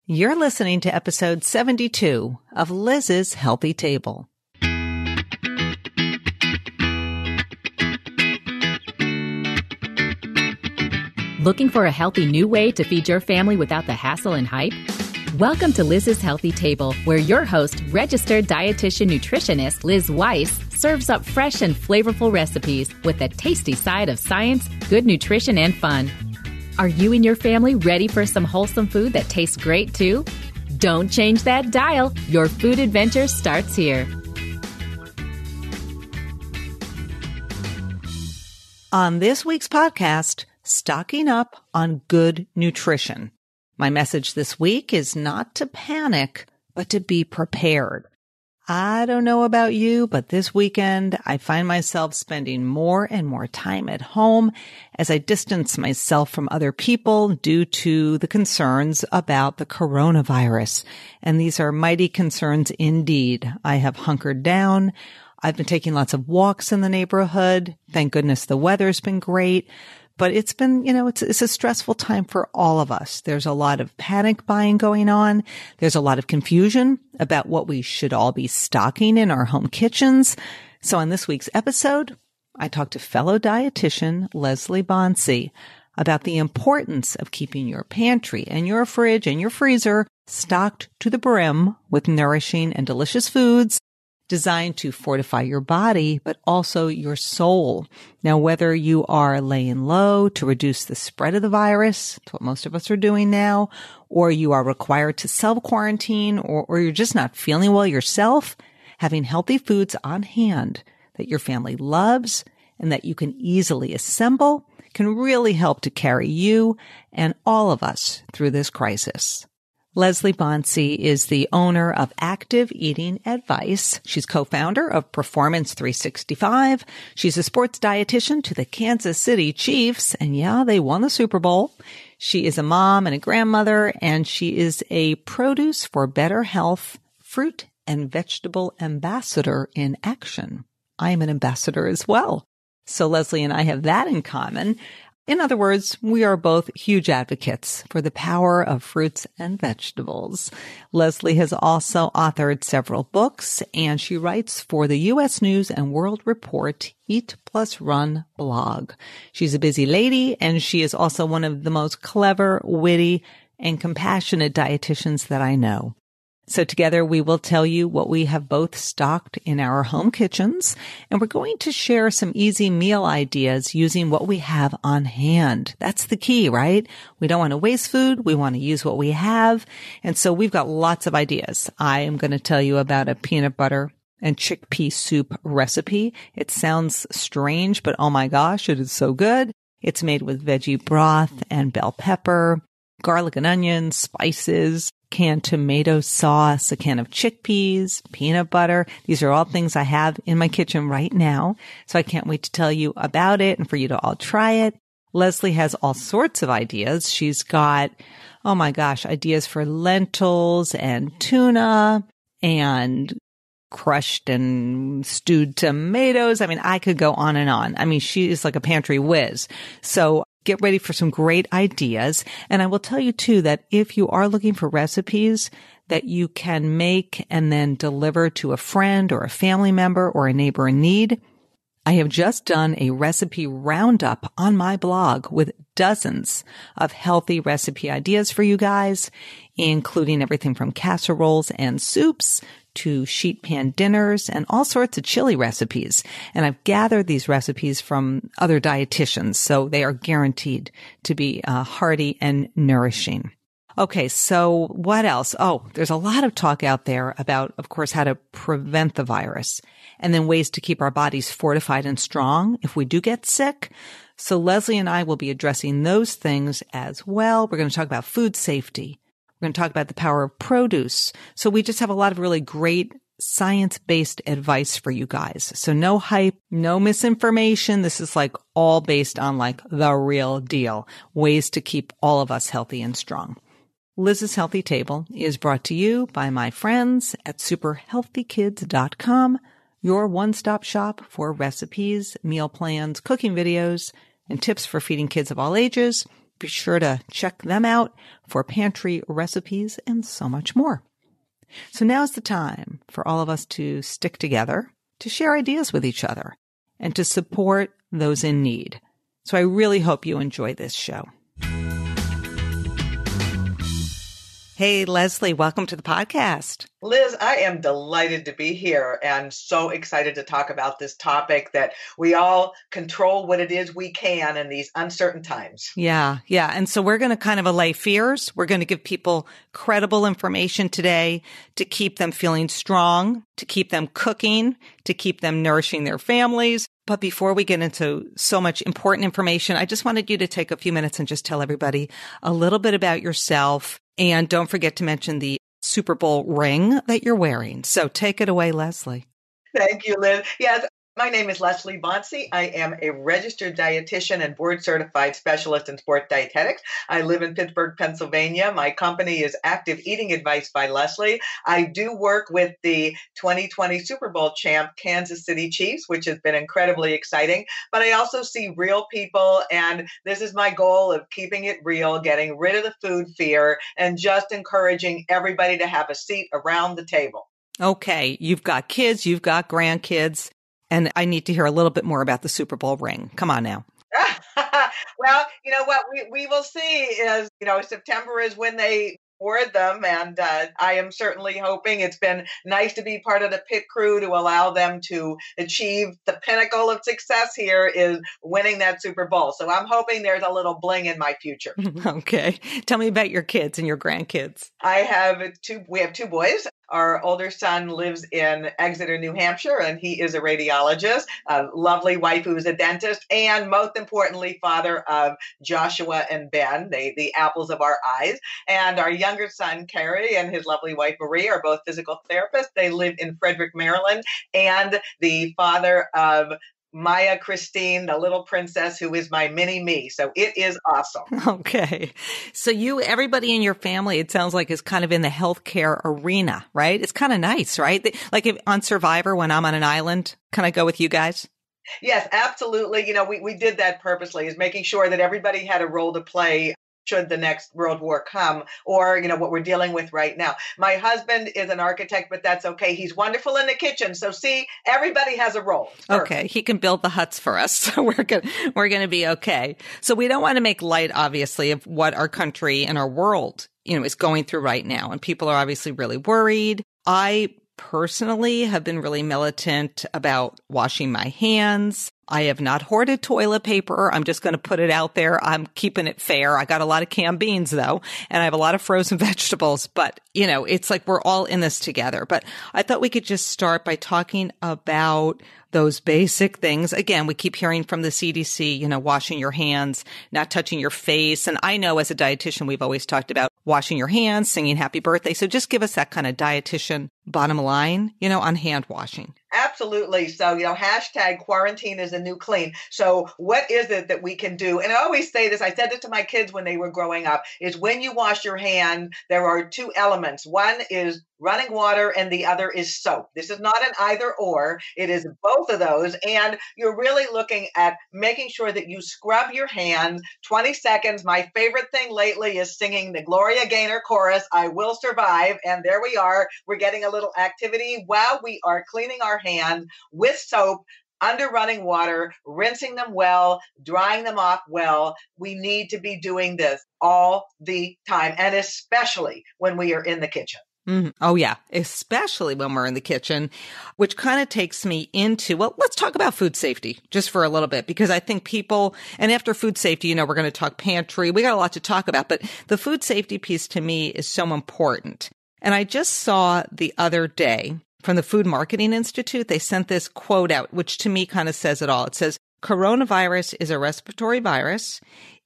You're listening to episode 72 of Liz's Healthy Table. Looking for a healthy new way to feed your family without the hassle and hype? Welcome to Liz's Healthy Table, where your host, registered dietitian nutritionist Liz Weiss, serves up fresh and flavorful recipes with a tasty side of science, good nutrition, and fun. Are you and your family ready for some wholesome food that tastes great too? Don't change that dial. Your food adventure starts here. On this week's podcast, stocking up on good nutrition. My message this week is not to panic, but to be prepared. I don't know about you, but this weekend I find myself spending more and more time at home as I distance myself from other people due to the concerns about the coronavirus. And these are mighty concerns indeed. I have hunkered down. I've been taking lots of walks in the neighborhood. Thank goodness the weather's been great. But it's been, it's a stressful time for all of us. There's a lot of panic buying going on. There's a lot of confusion about what we should all be stocking in our home kitchens. So on this week's episode, I talked to fellow dietitian Leslie Bonci about the importance of keeping your pantry and your fridge and your freezer stocked to the brim with nourishing and delicious foods designed to fortify your body, but also your soul. Now, whether you are laying low to reduce the spread of the virus, that's what most of us are doing now, or you are required to self-quarantine, or you're just not feeling well yourself, having healthy foods on hand that your family loves and that you can easily assemble can really help to carry you and all of us through this crisis. Leslie Bonci is the owner of Active Eating Advice. She's co-founder of Performance 365. She's a sports dietitian to the Kansas City Chiefs, and yeah, they won the Super Bowl. She is a mom and a grandmother, and she is a produce for better health, fruit and vegetable ambassador in action. I am an ambassador as well. So Leslie and I have that in common. In other words, we are both huge advocates for the power of fruits and vegetables. Leslie has also authored several books, and she writes for the U.S. News and World Report Eat Plus Run blog. She's a busy lady, and she is also one of the most clever, witty, and compassionate dietitians that I know. So together we will tell you what we have both stocked in our home kitchens, and we're going to share some easy meal ideas using what we have on hand. That's the key, right? We don't want to waste food. We want to use what we have. And so we've got lots of ideas. I am going to tell you about a peanut butter and chickpea soup recipe. It sounds strange, but oh my gosh, it is so good. It's made with veggie broth and bell pepper, garlic and onions, spices, canned tomato sauce, a can of chickpeas, peanut butter. These are all things I have in my kitchen right now. So I can't wait to tell you about it and for you to all try it. Leslie has all sorts of ideas. She's got, oh my gosh, ideas for lentils and tuna and crushed and stewed tomatoes. I mean, I could go on and on. I mean, she is like a pantry whiz. So get ready for some great ideas. And I will tell you too that if you are looking for recipes that you can make and then deliver to a friend or a family member or a neighbor in need, I have just done a recipe roundup on my blog with dozens of healthy recipe ideas for you guys, including everything from casseroles and soups to sheet pan dinners and all sorts of chili recipes. And I've gathered these recipes from other dietitians, so they are guaranteed to be hearty and nourishing. Okay, so what else? Oh, there's a lot of talk out there about, of course, how to prevent the virus and then ways to keep our bodies fortified and strong if we do get sick. So Leslie and I will be addressing those things as well. We're going to talk about food safety. We're going to talk about the power of produce. So we just have a lot of really great science-based advice for you guys. So no hype, no misinformation. This is like all based on like the real deal, ways to keep all of us healthy and strong. Liz's Healthy Table is brought to you by my friends at superhealthykids.com, your one-stop shop for recipes, meal plans, cooking videos, and tips for feeding kids of all ages. be sure to check them out for pantry recipes and so much more. So now's the time for all of us to stick together, to share ideas with each other, and to support those in need. So I really hope you enjoy this show. Hey, Leslie, welcome to the podcast. Liz, I am delighted to be here and so excited to talk about this topic that we all control what it is we can in these uncertain times. Yeah. And so we're going to kind of allay fears. We're going to give people credible information today to keep them feeling strong, to keep them cooking, to keep them nourishing their families. But before we get into so much important information, I just wanted you to take a few minutes and just tell everybody a little bit about yourself. And don't forget to mention the Super Bowl ring that you're wearing. So take it away, Leslie. Thank you, Liz. Yes, my name is Leslie Bonci. I am a registered dietitian and board-certified specialist in sport dietetics. I live in Pittsburgh, Pennsylvania. My company is Active Eating Advice by Leslie. I do work with the 2020 Super Bowl champ, Kansas City Chiefs, which has been incredibly exciting. But I also see real people, and this is my goal of keeping it real, getting rid of the food fear, and just encouraging everybody to have a seat around the table. Okay, you've got kids, you've got grandkids. And I need to hear a little bit more about the Super Bowl ring. Come on now. Well, you know what we will see is, September is when they award them. And I am certainly hoping. It's been nice to be part of the pit crew to allow them to achieve the pinnacle of success here is winning that Super Bowl. So I'm hoping there's a little bling in my future. Okay. Tell me about your kids and your grandkids. We have two boys. Our older son lives in Exeter, New Hampshire, and he is a radiologist, a lovely wife who is a dentist, and most importantly, father of Joshua and Ben, the apples of our eyes. And our younger son, Kerry, and his lovely wife, Marie, are both physical therapists. They live in Frederick, Maryland, and the father of Maya Christine, the little princess who is my mini me. So it is awesome. Okay. So everybody in your family, it sounds like, is kind of in the healthcare arena, right? It's kind of nice, right? Like on Survivor, when I'm on an island, can I go with you guys? Yes, absolutely. We did that purposely, is making sure that everybody had a role to play should the next world war come, or, what we're dealing with right now. My husband is an architect, but that's okay. He's wonderful in the kitchen. So see, everybody has a role. Okay. He can build the huts for us. So we're going to be okay. So we don't want to make light, obviously, of what our country and our world, is going through right now. And people are obviously really worried. I personally have been really militant about washing my hands. I have not hoarded toilet paper. I'm just going to put it out there. I'm keeping it fair. I got a lot of canned beans, though, and I have a lot of frozen vegetables. But, it's like we're all in this together. But I thought we could just start by talking about those basic things. Again, we keep hearing from the CDC, washing your hands, not touching your face. And I know as a dietitian, we've always talked about washing your hands, singing happy birthday. So just give us that kind of dietitian bottom line, on hand washing. Absolutely. So, hashtag quarantine is a new clean. So what is it that we can do? And I always say this, I said this to my kids when they were growing up, is when you wash your hand, there are two elements. One is running water and the other is soap. This is not an either or. It is both of those. And you're really looking at making sure that you scrub your hands 20 seconds. My favorite thing lately is singing the Gloria Gaynor chorus, I Will Survive. And there we are. We're getting a little activity while we are cleaning our hands with soap under running water, rinsing them well, drying them off well. We need to be doing this all the time, and especially when we are in the kitchen. Mm-hmm. Oh, yeah, especially when we're in the kitchen, which kind of takes me into, let's talk about food safety just for a little bit, because I think people, and after food safety, we're going to talk pantry. We got a lot to talk about, but the food safety piece to me is so important. And I just saw the other day from the Food Marketing Institute, they sent this quote out, which to me kind of says it all. It says, coronavirus is a respiratory virus.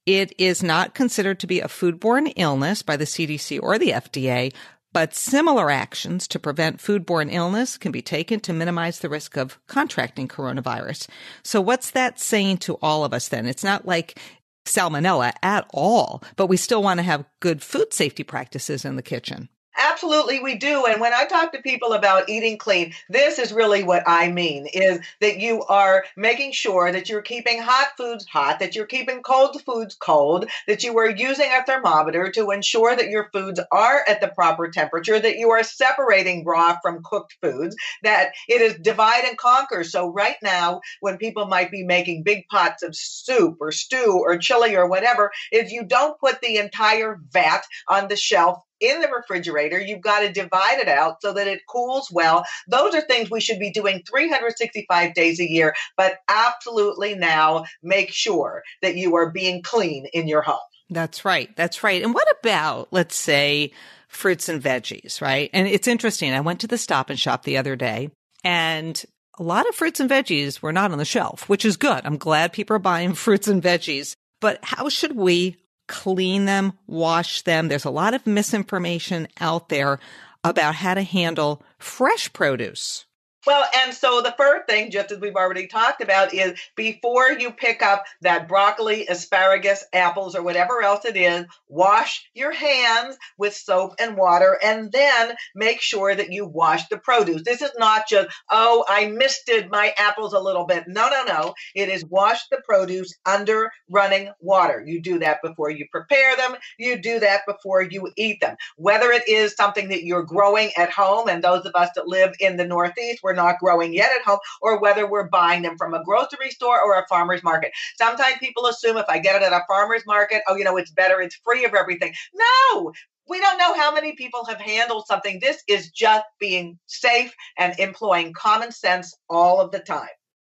It is not considered to be a foodborne illness by the CDC or the FDA, but similar actions to prevent foodborne illness can be taken to minimize the risk of contracting coronavirus. So what's that saying to all of us then? It's not like salmonella at all, but we still want to have good food safety practices in the kitchen. Absolutely, we do. And when I talk to people about eating clean, this is really what I mean, is that you are making sure that you're keeping hot foods hot, that you're keeping cold foods cold, that you are using a thermometer to ensure that your foods are at the proper temperature, that you are separating broth from cooked foods, that it is divide and conquer. So right now, when people might be making big pots of soup or stew or chili or whatever, is you don't put the entire vat on the shelf in the refrigerator. You've got to divide it out so that it cools well. Those are things we should be doing 365 days a year, but absolutely now make sure that you are being clean in your home. That's right. That's right. And what about, let's say, fruits and veggies, right? And it's interesting. I went to the Stop and Shop the other day, and a lot of fruits and veggies were not on the shelf, which is good. I'm glad people are buying fruits and veggies. But how should we clean them, wash them? There's a lot of misinformation out there about how to handle fresh produce. Well, and so the first thing, just as we've already talked about, is before you pick up that broccoli, asparagus, apples, or whatever else it is, wash your hands with soap and water, and then make sure that you wash the produce. This is not just, oh, I misted my apples a little bit. No, no, no. It is wash the produce under running water. You do that before you prepare them. You do that before you eat them. Whether it is something that you're growing at home, and those of us that live in the Northeast, we're not growing yet at home, or whether we're buying them from a grocery store or a farmer's market. Sometimes people assume if I get it at a farmer's market, oh, it's better, it's free of everything. No, we don't know how many people have handled something. This is just being safe and employing common sense all of the time.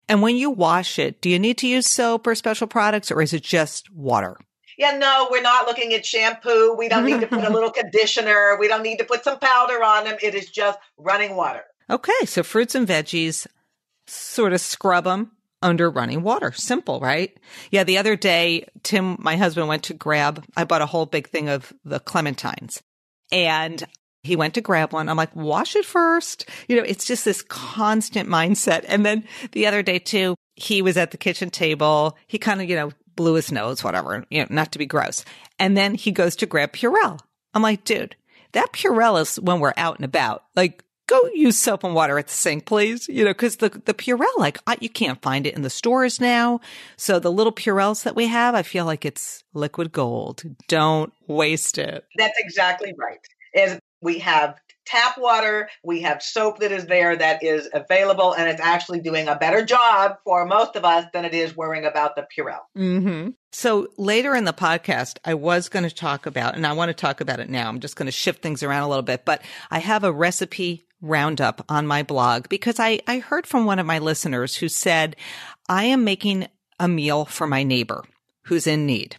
And when you wash it, do you need to use soap or special products, or is it just water? Yeah, no, we're not looking at shampoo. We don't need to put a little conditioner. We don't need to put some powder on them. It is just running water. Okay, so fruits and veggies, sort of scrub them under running water. Simple, right? Yeah, the other day, Tim, my husband, went to grab, I bought a whole big thing of the clementines, and he went to grab one. I'm like, wash it first. It's just this constant mindset. And then the other day too, he was at the kitchen table. He kind of, blew his nose, whatever, not to be gross. And then he goes to grab Purell. I'm like, dude, that Purell is when we're out and about. Like, go use soap and water at the sink, please. Because the Purell, you can't find it in the stores now. So the little Purells that we have, I feel like it's liquid gold. Don't waste it. That's exactly right. As we have tap water, we have soap that is there that is available, and it's actually doing a better job for most of us than it is worrying about the Purell. Mm-hmm. So later in the podcast, I was going to talk about, and I want to talk about it now. I'm just going to shift things around a little bit, but I have a recipe roundup on my blog because I heard from one of my listeners who said, I am making a meal for my neighbor who's in need.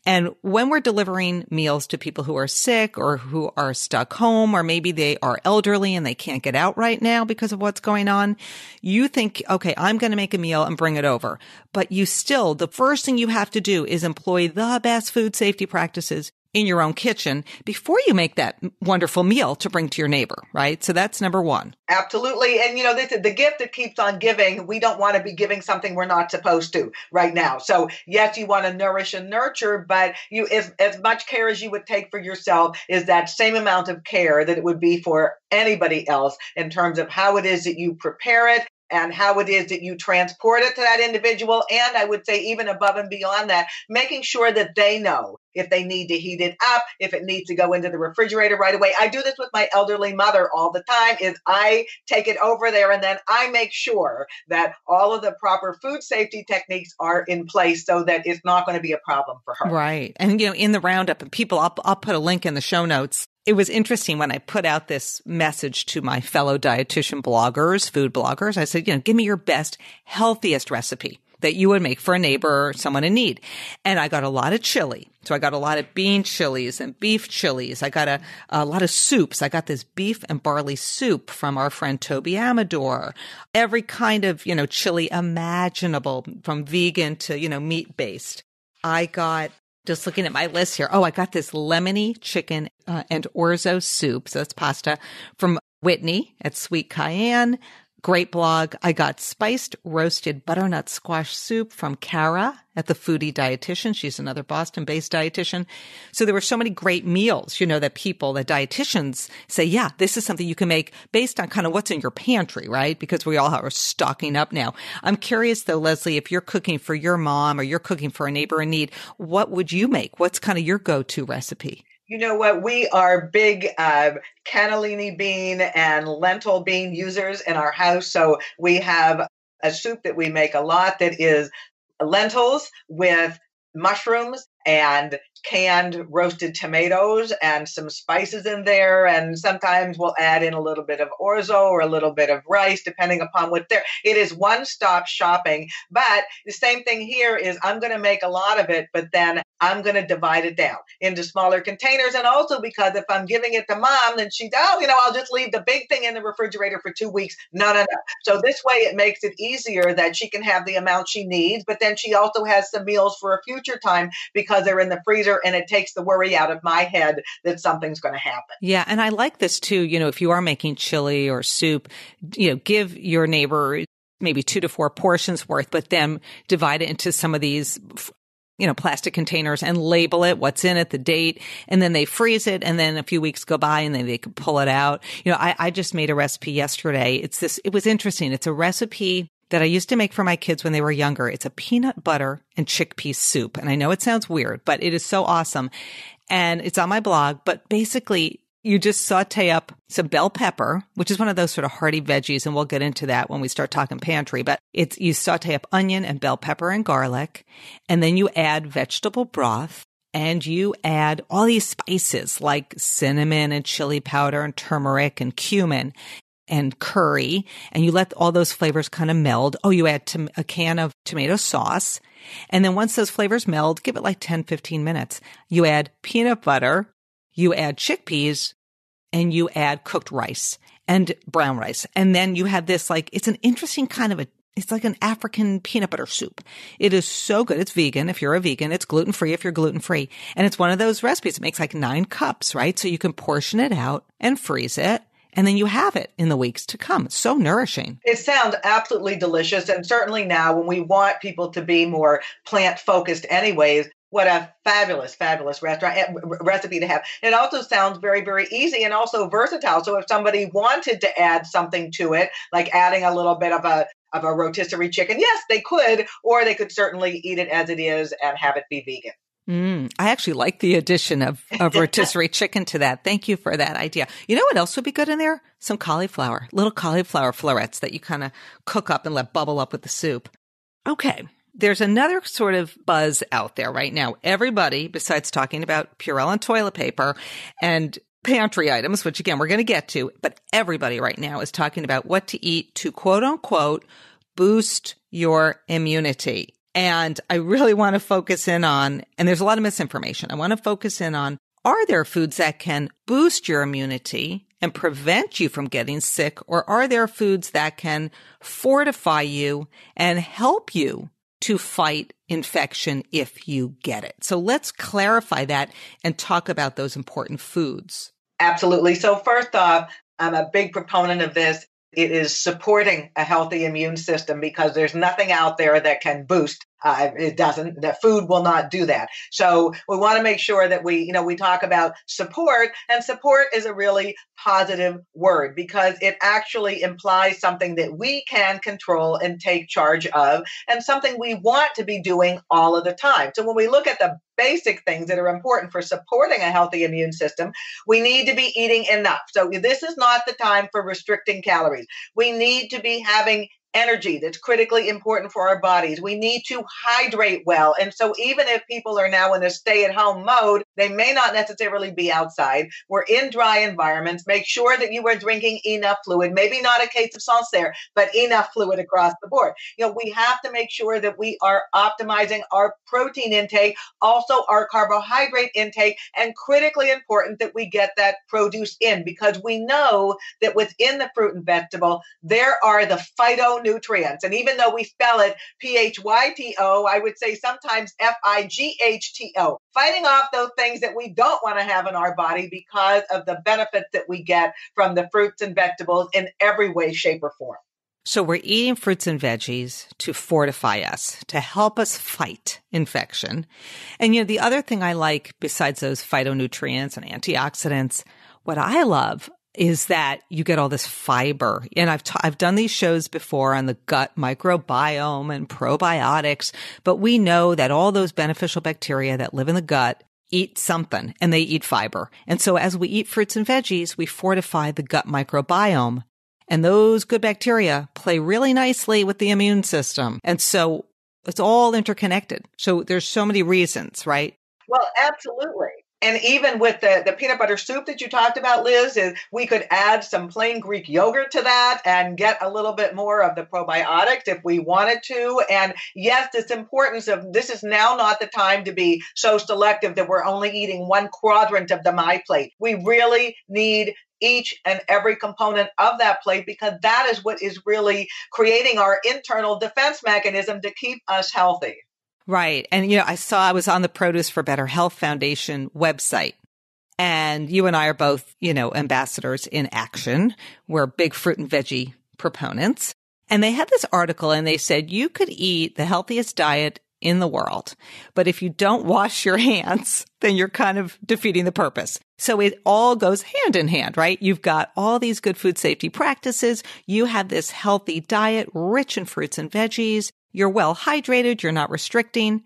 And when we're delivering meals to people who are sick or who are stuck home, or maybe they are elderly and they can't get out right now because of what's going on, you think, okay, I'm going to make a meal and bring it over. But the first thing you have to do is employ the best food safety practices in your own kitchen before you make that wonderful meal to bring to your neighbor, right? So that's number one. Absolutely. And, this is the gift that keeps on giving. We don't want to be giving something we're not supposed to right now. So yes, you want to nourish and nurture, but as much care as you would take for yourself is that same amount of care that it would be for anybody else in terms of how it is that you prepare it and how it is that you transport it to that individual. And I would say even above and beyond that, making sure that they know if they need to heat it up, if it needs to go into the refrigerator right away. I do this with my elderly mother all the time, is I take it over there and then I make sure that all of the proper food safety techniques are in place so that it's not going to be a problem for her. Right. And, in the roundup, and people, I'll put a link in the show notes. It was interesting when I put out this message to my fellow dietitian bloggers, food bloggers. I said, give me your best, healthiest recipe that you would make for a neighbor or someone in need. And I got a lot of chili. So I got a lot of bean chilies and beef chilies. I got a lot of soups. I got this beef and barley soup from our friend Toby Amador. Every kind of, chili imaginable, from vegan to, meat-based. I got, just looking at my list here, I got this lemony chicken and orzo soup. So that's pasta from Whitney at Sweet Cayenne. Great blog. I got spiced roasted butternut squash soup from Cara at the Foodie Dietitian. She's another Boston-based dietitian. So there were so many great meals, that that dietitians say, yeah, this is something you can make based on kind of what's in your pantry, right? Because we all are stocking up now. I'm curious though, Leslie, if you're cooking for your mom or you're cooking for a neighbor in need, what would you make? What's kind of your go-to recipe? You know what? We are big cannellini bean and lentil bean users in our house. So we have a soup that we make a lot that is lentils with mushrooms and canned roasted tomatoes and some spices in there. And sometimes we'll add in a little bit of orzo or a little bit of rice, depending upon what's there. It is one-stop shopping. But the same thing here is I'm going to make a lot of it, but then I'm going to divide it down into smaller containers. And also because if I'm giving it to mom, then I'll just leave the big thing in the refrigerator for 2 weeks. No. So this way it makes it easier that she can have the amount she needs, but then she also has some meals for a future time because they're in the freezer, and it takes the worry out of my head that something's going to happen. Yeah. And I like this too. If you are making chili or soup, give your neighbor maybe 2 to 4 portions worth, but then divide it into some of these plastic containers and label it, what's in it, the date, and then they freeze it. And then a few weeks go by and then they can pull it out. I just made a recipe yesterday. It was interesting. It's a recipe that I used to make for my kids when they were younger. It's a peanut butter and chickpea soup. And I know it sounds weird, but it is so awesome. And it's on my blog, but basically you just saute up some bell pepper, which is one of those sort of hearty veggies. And we'll get into that when we start talking pantry, but you saute up onion and bell pepper and garlic. And then you add vegetable broth and you add all these spices like cinnamon and chili powder and turmeric and cumin and curry, and you let all those flavors kind of meld. Oh, you add a can of tomato sauce. And then once those flavors meld, give it like 10, 15 minutes. You add peanut butter, you add chickpeas, and you add cooked rice and brown rice. And then you have this it's an interesting it's like an African peanut butter soup. It is so good. It's vegan if you're a vegan. It's gluten-free if you're gluten-free. And it's one of those recipes. It makes like 9 cups, right? So you can portion it out and freeze it. And then you have it in the weeks to come. It's so nourishing. It sounds absolutely delicious. And certainly now when we want people to be more plant-focused anyways, what a fabulous, fabulous recipe to have. It also sounds very, very easy and also versatile. So if somebody wanted to add something to it, like adding a little bit of a rotisserie chicken, yes, they could, or they could certainly eat it as it is and have it be vegan. I actually like the addition of rotisserie chicken to that. Thank you for that idea. You know what else would be good in there? Some cauliflower, little cauliflower florets that you kind of cook up and let bubble up with the soup. Okay. There's another sort of buzz out there right now. Everybody, besides talking about Purell and toilet paper and pantry items, which again, we're going to get to, but everybody right now is talking about what to eat to quote unquote boost your immunity. And I really want to focus in on, and there's a lot of misinformation. I want to focus in on, are there foods that can boost your immunity and prevent you from getting sick? Or are there foods that can fortify you and help you to fight infection if you get it? So let's clarify that and talk about those important foods. Absolutely. So first off, I'm a big proponent of this. It is supporting a healthy immune system because there's nothing out there that can boost. It doesn't. The food will not do that. So we want to make sure that we talk about support, and support is a really positive word because it actually implies something that we can control and take charge of, and something we want to be doing all of the time. So when we look at the basic things that are important for supporting a healthy immune system, we need to be eating enough. So this is not the time for restricting calories. We need to be having energy that's critically important for our bodies. We need to hydrate well. And so even if people are now in a stay-at-home mode, they may not necessarily be outside. We're in dry environments. Make sure that you are drinking enough fluid, maybe not a case of Sancerre, but enough fluid across the board. We have to make sure that we are optimizing our protein intake, also our carbohydrate intake, and critically important that we get that produce in because we know that within the fruit and vegetable, there are the phytonutrients. And even though we spell it PHYTO, I would say sometimes FIGHTO, fighting off those things that we don't want to have in our body because of the benefits that we get from the fruits and vegetables in every way, shape, or form. So we're eating fruits and veggies to fortify us, to help us fight infection. And, the other thing I like besides those phytonutrients and antioxidants, what I love is that you get all this fiber. And I've done these shows before on the gut microbiome and probiotics, but we know that all those beneficial bacteria that live in the gut eat something, and they eat fiber. And so as we eat fruits and veggies, we fortify the gut microbiome. And those good bacteria play really nicely with the immune system. And so it's all interconnected. So there's so many reasons, right? Well, absolutely. And even with the peanut butter soup that you talked about, Liz, is we could add some plain Greek yogurt to that and get a little bit more of the probiotics if we wanted to. And yes, this importance of this is now not the time to be so selective that we're only eating one quadrant of the My Plate. We really need each and every component of that plate, because that is what is really creating our internal defense mechanism to keep us healthy. Right. And, I was on the Produce for Better Health Foundation website, and you and I are both, ambassadors in action. We're big fruit and veggie proponents. And they had this article and they said you could eat the healthiest diet in the world, but if you don't wash your hands, then you're kind of defeating the purpose. So it all goes hand in hand, right? You've got all these good food safety practices. You have this healthy diet rich in fruits and veggies. You're well hydrated. You're not restricting.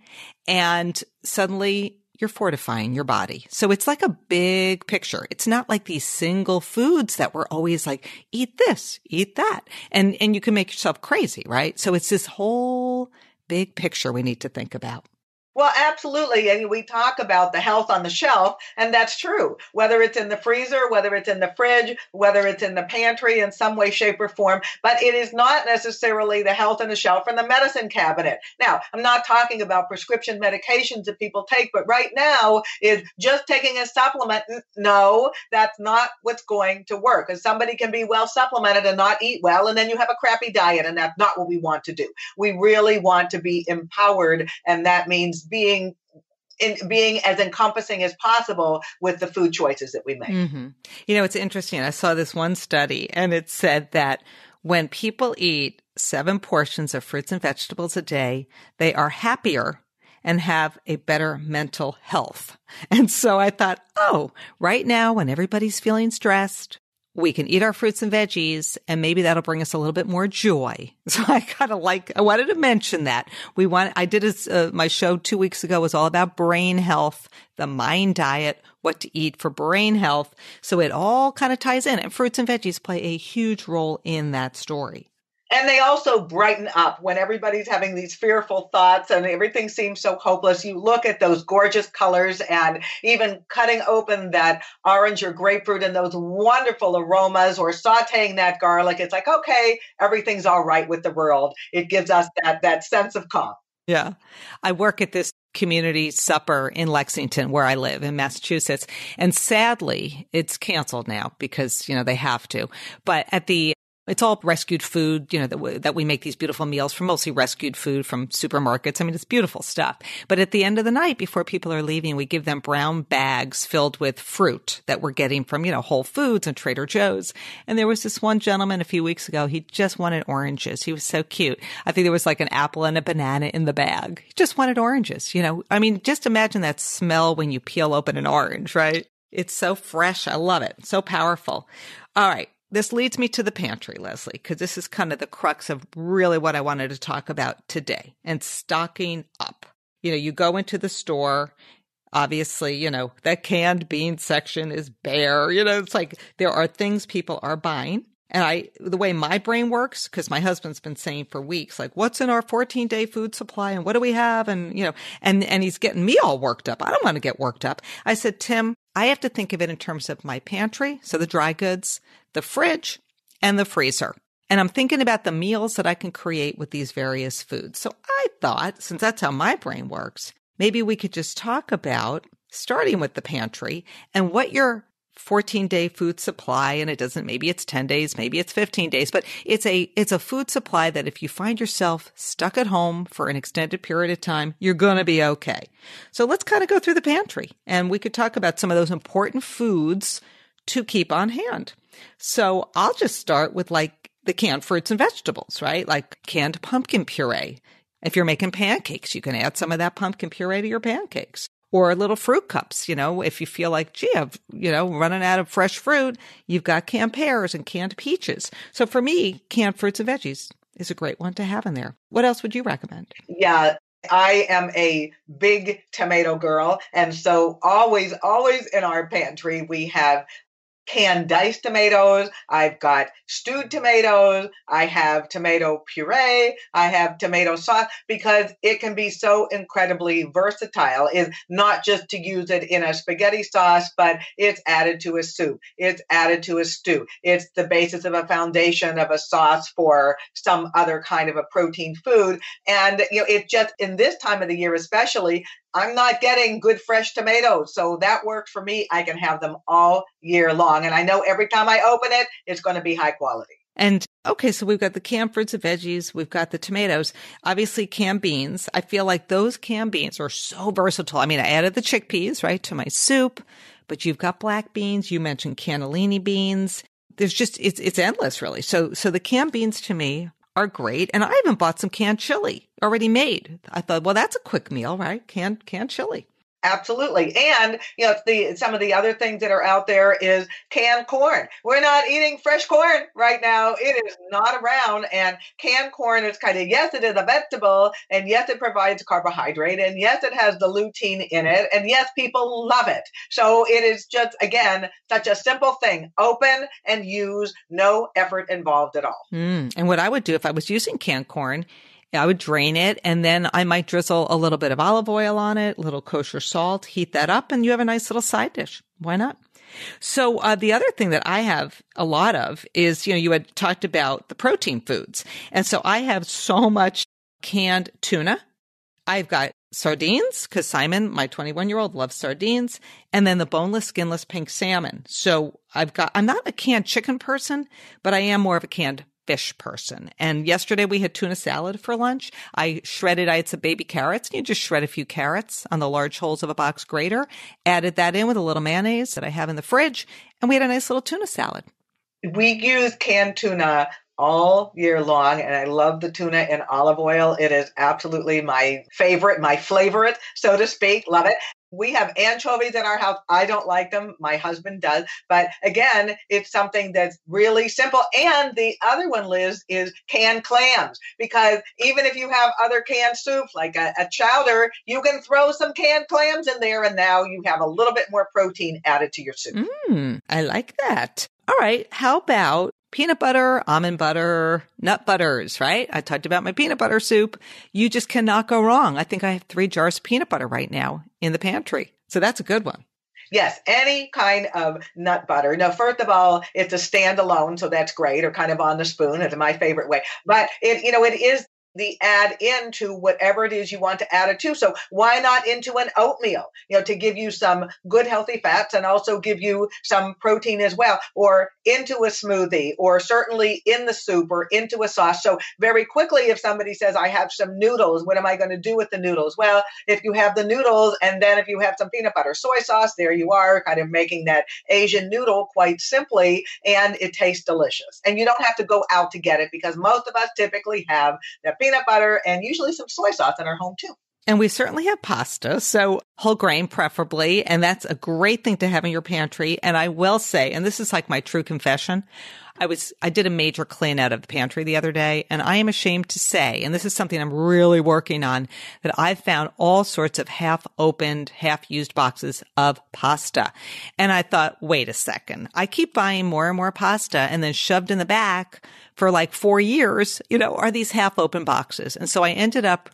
And suddenly you're fortifying your body. So it's like a big picture. It's not like these single foods that we're always like, eat this, eat that. And you can make yourself crazy, right? So it's this whole big picture we need to think about. Well, absolutely. And we talk about the health on the shelf, and that's true. Whether it's in the freezer, whether it's in the fridge, whether it's in the pantry in some way, shape, or form, but it is not necessarily the health on the shelf in the medicine cabinet. Now, I'm not talking about prescription medications that people take, but right now is just taking a supplement. No, that's not what's going to work, because somebody can be well supplemented and not eat well, and then you have a crappy diet, and that's not what we want to do. We really want to be empowered, and that means being as encompassing as possible with the food choices that we make. Mm-hmm. It's interesting. I saw this one study, and it said that when people eat 7 portions of fruits and vegetables a day, they are happier and have a better mental health. And so I thought, right now when everybody's feeling stressed, we can eat our fruits and veggies, and maybe that'll bring us a little bit more joy. So I wanted to mention that. My show 2 weeks ago was all about brain health, the mind diet, what to eat for brain health. So it all kind of ties in, and fruits and veggies play a huge role in that story. And they also brighten up when everybody's having these fearful thoughts and everything seems so hopeless. You look at those gorgeous colors, and even cutting open that orange or grapefruit and those wonderful aromas, or sauteing that garlic. It's like, okay, everything's all right with the world. It gives us that sense of calm. Yeah. I work at this community supper in Lexington, where I live in Massachusetts. And sadly, it's canceled now because, they have to. But it's all rescued food, that we make these beautiful meals from, mostly rescued food from supermarkets. I mean, it's beautiful stuff. But at the end of the night, before people are leaving, we give them brown bags filled with fruit that we're getting from, Whole Foods and Trader Joe's. And there was this one gentleman a few weeks ago. He just wanted oranges. He was so cute. I think there was like an apple and a banana in the bag. He just wanted oranges, I mean, just imagine that smell when you peel open an orange, right? It's so fresh. I love it. So powerful. All right. This leads me to the pantry, Leslie, because this is kind of the crux of really what I wanted to talk about today, and stocking up. You go into the store, obviously, that canned beans section is bare. It's like there are things people are buying. And the way my brain works, because my husband's been saying for weeks, like, what's in our 14-day food supply and what do we have? And, and he's getting me all worked up. I don't want to get worked up. I said, Tim, I have to think of it in terms of my pantry. So the dry goods, the fridge, and the freezer. And I'm thinking about the meals that I can create with these various foods. So I thought, since that's how my brain works, maybe we could just talk about starting with the pantry and what your 14-day food supply, and maybe it's 10 days, maybe it's 15 days, but it's a food supply that if you find yourself stuck at home for an extended period of time, you're going to be okay. So let's kind of go through the pantry, and we could talk about some of those important foods to keep on hand. So I'll just start with the canned fruits and vegetables, right? Like canned pumpkin puree. If you're making pancakes, you can add some of that pumpkin puree to your pancakes. Or little fruit cups, if you feel like, gee, running out of fresh fruit, you've got canned pears and canned peaches. So for me, canned fruits and veggies is a great one to have in there. What else would you recommend? Yeah, I am a big tomato girl. And so always in our pantry, we have canned diced tomatoes. I've got stewed tomatoes. I have tomato puree. I have tomato sauce, because it can be so incredibly versatile. Is not just to use it in a spaghetti sauce, but it's added to a soup. It's added to a stew. It's the basis of a foundation of a sauce for some other kind of a protein food. And, it just, in this time of the year especially, I'm not getting good fresh tomatoes. So that works for me. I can have them all year long. And I know every time I open it, it's going to be high quality. And okay, so we've got the canned fruits and veggies. We've got the tomatoes, obviously canned beans. I feel like those canned beans are so versatile. I mean, I added the chickpeas, right, to my soup, but you've got black beans. You mentioned cannellini beans. There's just, it's endless really. So the canned beans to me are great. And I even bought some canned chili already made. I thought, well, that's a quick meal, right? Canned chili. Absolutely. And, some of the other things that are out there is canned corn. We're not eating fresh corn right now. It is not around. And canned corn is kind of, yes, it is a vegetable. And yes, it provides carbohydrate. And yes, it has the lutein in it. And yes, people love it. So it is just, again, such a simple thing. Open and use, no effort involved at all. And what I would do if I was using canned corn, I would drain it, and then I might drizzle a little bit of olive oil on it, a little kosher salt, heat that up, and you have a nice little side dish. Why not? So the other thing that I have a lot of is, you had talked about the protein foods. And so I have so much canned tuna. I've got sardines, because Simon, my 21-year-old, loves sardines, and then the boneless, skinless pink salmon. So I'm not a canned chicken person, but I am more of a canned fish person. And yesterday we had tuna salad for lunch. I had some baby carrots, and you just shred a few carrots on the large holes of a box grater, added that in with a little mayonnaise that I have in the fridge, and we had a nice little tuna salad. We use canned tuna all year long, and I love the tuna in olive oil. It is absolutely my favorite, my flavorite, so to speak. Love it. We have anchovies in our house. I don't like them. My husband does. But again, it's something that's really simple. And the other one, Liz, is canned clams. Because even if you have other canned soups, like a chowder, you can throw some canned clams in there, and now you have a little bit more protein added to your soup. I like that. All right. How about peanut butter, almond butter, nut butters, right? I talked about my peanut butter soup. You just cannot go wrong. I think I have 3 jars of peanut butter right now in the pantry. So that's a good one. Yes, any kind of nut butter. Now, first of all, it's a standalone, so that's great, or kind of on the spoon. It's my favorite way. But it is the add into whatever it is you want to add it to. So why not into an oatmeal, to give you some good healthy fats and also give you some protein as well, or into a smoothie, or certainly in the soup or into a sauce. So very quickly, if somebody says, I have some noodles, what am I going to do with the noodles? Well, if you have the noodles, and then if you have some peanut butter soy sauce, there you are, kind of making that Asian noodle quite simply, and it tastes delicious. And you don't have to go out to get it, because most of us typically have the peanut butter and usually some soy sauce in our home too. And we certainly have pasta, so whole grain preferably, and that's a great thing to have in your pantry. And I will say, and this is like my true confession, I did a major clean out of the pantry the other day, and I am ashamed to say, and this is something I'm really working on, that I've found all sorts of half-opened, half-used boxes of pasta. And I thought, wait a second, I keep buying more and more pasta, and then shoved in the back for like 4 years, are these half-open boxes. And so I ended up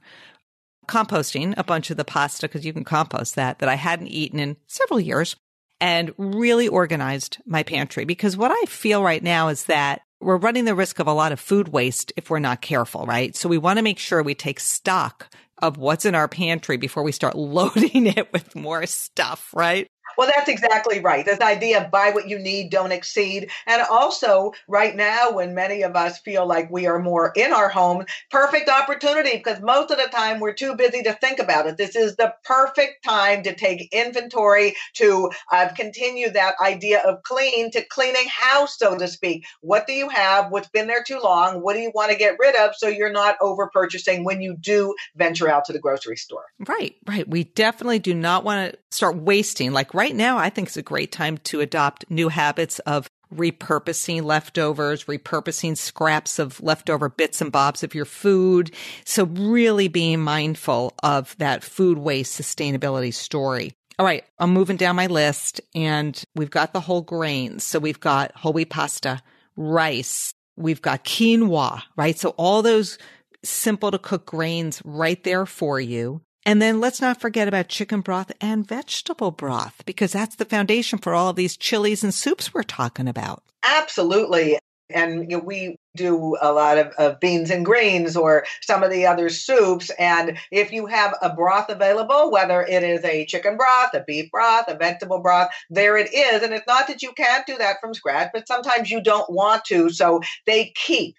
composting a bunch of the pasta, because you can compost that I hadn't eaten in several years, and really organized my pantry. Because what I feel right now is that we're running the risk of a lot of food waste if we're not careful, right? So we want to make sure we take stock of what's in our pantry before we start loading it with more stuff, right? Well, that's exactly right. This idea of buy what you need, don't exceed. And also, right now, when many of us feel like we are more in our home, perfect opportunity because most of the time we're too busy to think about it. This is the perfect time to take inventory, to continue that idea of clean, to cleaning house, so to speak. What do you have? What's been there too long? What do you want to get rid of so you're not over purchasing when you do venture out to the grocery store? Right, right. We definitely do not want to start wasting. Like right now, I think it's a great time to adopt new habits of repurposing leftovers, repurposing scraps of leftover bits and bobs of your food. So really being mindful of that food waste sustainability story. All right, I'm moving down my list and we've got the whole grains. So we've got whole wheat pasta, rice, we've got quinoa, right? So all those simple to cook grains right there for you. And then let's not forget about chicken broth and vegetable broth, because that's the foundation for all of these chilies and soups we're talking about. Absolutely. And we do a lot of beans and greens or some of the other soups. And if you have a broth available, whether it is a chicken broth, a beef broth, a vegetable broth, there it is. And it's not that you can't do that from scratch, but sometimes you don't want to. So they keep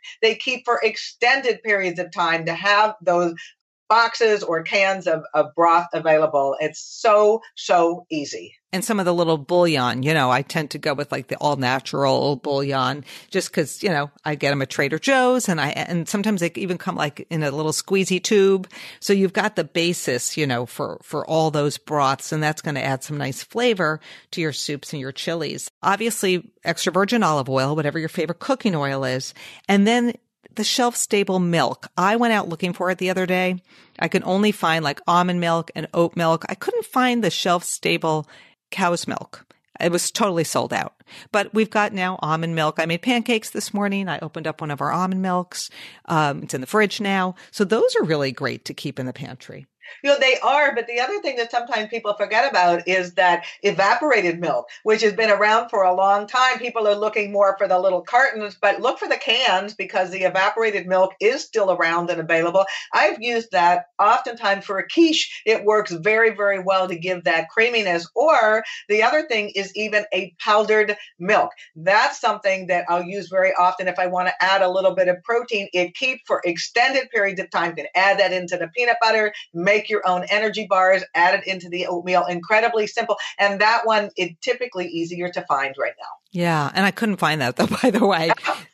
for extended periods of time to have those boxes or cans of broth available. It's so easy. And some of the little bouillon, I tend to go with like the all natural bouillon just because, I get them at Trader Joe's and sometimes they even come like in a little squeezy tube. So you've got the basis, for all those broths, and that's going to add some nice flavor to your soups and your chilies. Obviously, extra virgin olive oil, whatever your favorite cooking oil is. And then the shelf-stable milk. I went out looking for it the other day. I could only find like almond milk and oat milk. I couldn't find the shelf-stable cow's milk. It was totally sold out. But we've got now almond milk. I made pancakes this morning. I opened up one of our almond milks. It's in the fridge now. So those are really great to keep in the pantry. They are, but the other thing that sometimes people forget about is that evaporated milk, which has been around for a long time. People are looking more for the little cartons, but look for the cans because the evaporated milk is still around and available. I've used that oftentimes for a quiche. It works very, very well to give that creaminess. Or the other thing is even a powdered milk. That's something that I'll use very often if I want to add a little bit of protein. It keeps for extended periods of time. You can add that into the peanut butter, make your own energy bars, add it into the oatmeal. Incredibly simple. And that one is typically easier to find right now. Yeah. And I couldn't find that though, by the way.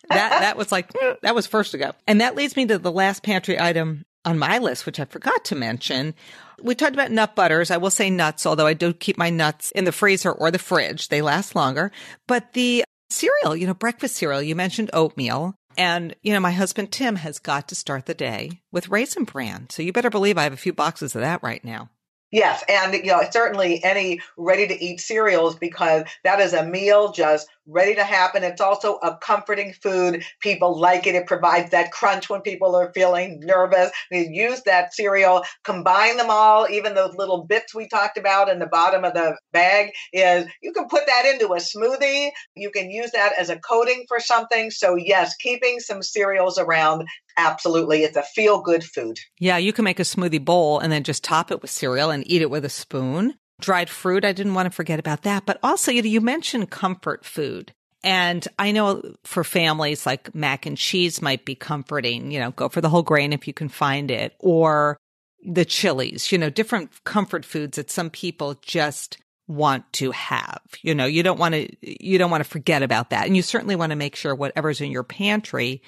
that was like, that was first to go. And that leads me to the last pantry item on my list, which I forgot to mention. We talked about nut butters. I will say nuts, although I do keep my nuts in the freezer or the fridge. They last longer. But the cereal, breakfast cereal, you mentioned oatmeal. And, my husband, Tim, has got to start the day with Raisin Bran. So you better believe I have a few boxes of that right now. Yes. And, certainly any ready to eat cereals, because that is a meal just ready to happen. It's also a comforting food. People like it. It provides that crunch when people are feeling nervous. We use that cereal, combine them all, even those little bits we talked about in the bottom of the bag is you can put that into a smoothie. You can use that as a coating for something. So yes, keeping some cereals around. Absolutely. It's a feel-good food. Yeah, you can make a smoothie bowl and then just top it with cereal and eat it with a spoon. Dried fruit, I didn't want to forget about that. But also, you mentioned comfort food. And I know for families like mac and cheese might be comforting, go for the whole grain if you can find it, or the chilies, different comfort foods that some people just want to have. You don't want to forget about that. And you certainly want to make sure whatever's in your pantry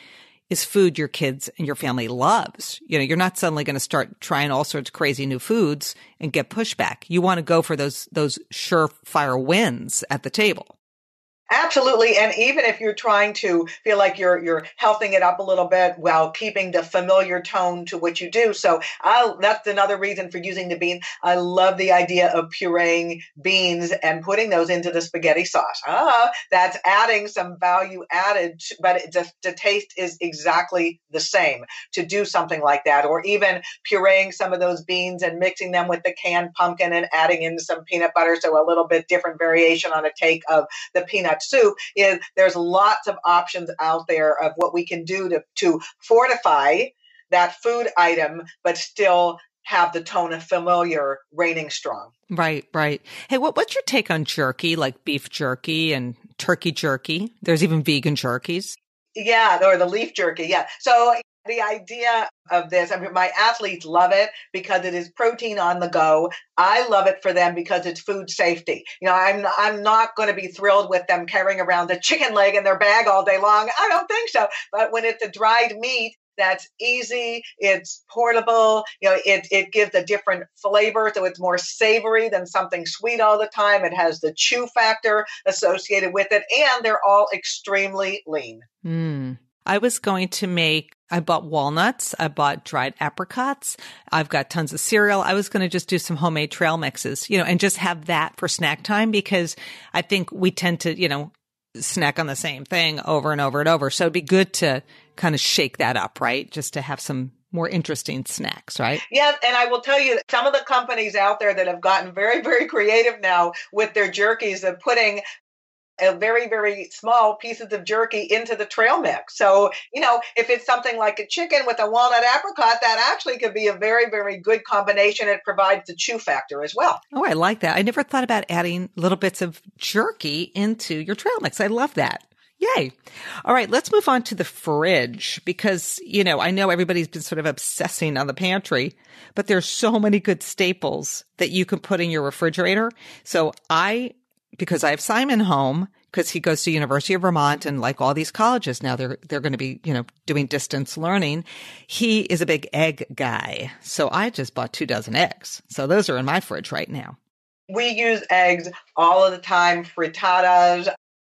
is food your kids and your family loves. You're not suddenly going to start trying all sorts of crazy new foods and get pushback. You want to go for those surefire wins at the table. Absolutely. And even if you're trying to feel like you're healthing it up a little bit while keeping the familiar tone to what you do. So that's another reason for using the bean. I love the idea of pureeing beans and putting those into the spaghetti sauce. That's adding some value added, but the taste is exactly the same to do something like that. Or even pureeing some of those beans and mixing them with the canned pumpkin and adding in some peanut butter. So a little bit different variation on a take of the peanut soup. Is there's lots of options out there of what we can do to fortify that food item, but still have the tone of familiar reigning strong. Right, right. Hey, what's your take on jerky, like beef jerky and turkey jerky? There's even vegan jerkies. Yeah, or the leaf jerky. Yeah. So the idea of this, I mean, my athletes love it because it is protein on the go. I love it for them because it's food safety. I'm not going to be thrilled with them carrying around a chicken leg in their bag all day long. I don't think so. But when it's a dried meat, that's easy. It's portable. It gives a different flavor. So it's more savory than something sweet all the time. It has the chew factor associated with it. And they're all extremely lean. I was going to I bought walnuts. I bought dried apricots. I've got tons of cereal. I was going to just do some homemade trail mixes, and just have that for snack time because I think we tend to, snack on the same thing over and over and over. So it'd be good to kind of shake that up, right? Just to have some more interesting snacks, right? Yeah. And I will tell you, some of the companies out there that have gotten very, very creative now with their jerkies of putting a very, very small pieces of jerky into the trail mix. So, if it's something like a chicken with a walnut apricot, that actually could be a very, very good combination. It provides the chew factor as well. Oh, I like that. I never thought about adding little bits of jerky into your trail mix. I love that. Yay. All right, let's move on to the fridge because, I know everybody's been sort of obsessing on the pantry, but there's so many good staples that you can put in your refrigerator. So because I have Simon home, because he goes to University of Vermont and like all these colleges now, they're going to be, doing distance learning. He is a big egg guy. So I just bought 24 eggs. So those are in my fridge right now. We use eggs all of the time, frittatas,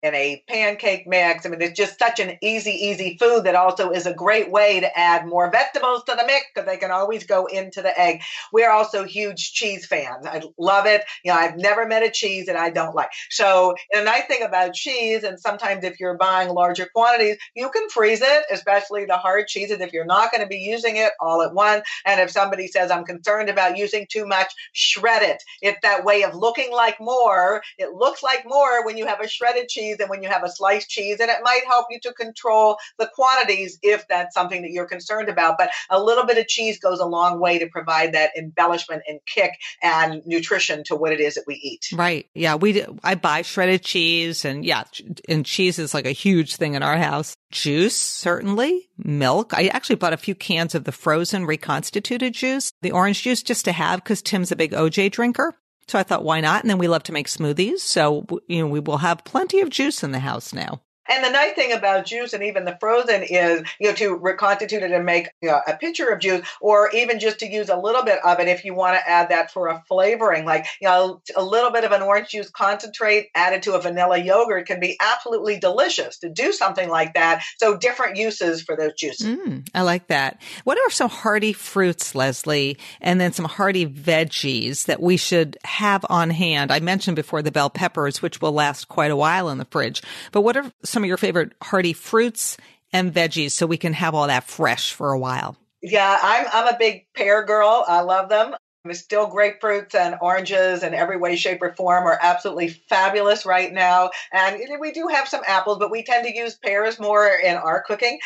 in a pancake mix. I mean, it's just such an easy food that also is a great way to add more vegetables to the mix because they can always go into the egg. We're also huge cheese fans. I love it. I've never met a cheese that I don't like. So the nice thing about cheese, and sometimes if you're buying larger quantities, you can freeze it, especially the hard cheeses if you're not going to be using it all at once. And if somebody says, I'm concerned about using too much, shred it. It's that way of looking like more. It looks like more when you have a shredded cheese than when you have a sliced cheese, and it might help you to control the quantities if that's something that you're concerned about. But a little bit of cheese goes a long way to provide that embellishment and kick and nutrition to what it is that we eat. Right. Yeah. I buy shredded cheese and cheese is like a huge thing in our house. Juice, certainly. Milk. I actually bought a few cans of the frozen reconstituted juice, the orange juice, just to have because Tim's a big OJ drinker. So I thought, why not? And then we love to make smoothies. So, we will have plenty of juice in the house now. And the nice thing about juice and even the frozen is, to reconstitute it and make a pitcher of juice, or even just to use a little bit of it if you want to add that for a flavoring, like, a little bit of an orange juice concentrate added to a vanilla yogurt can be absolutely delicious to do something like that. So different uses for those juices. I like that. What are some hearty fruits, Leslie, and then some hearty veggies that we should have on hand? I mentioned before the bell peppers, which will last quite a while in the fridge, but what are some of your favorite hearty fruits and veggies so we can have all that fresh for a while? Yeah, I'm a big pear girl. I love them. Still grapefruits and oranges in every way, shape, or form are absolutely fabulous right now. And we do have some apples, but we tend to use pears more in our cooking.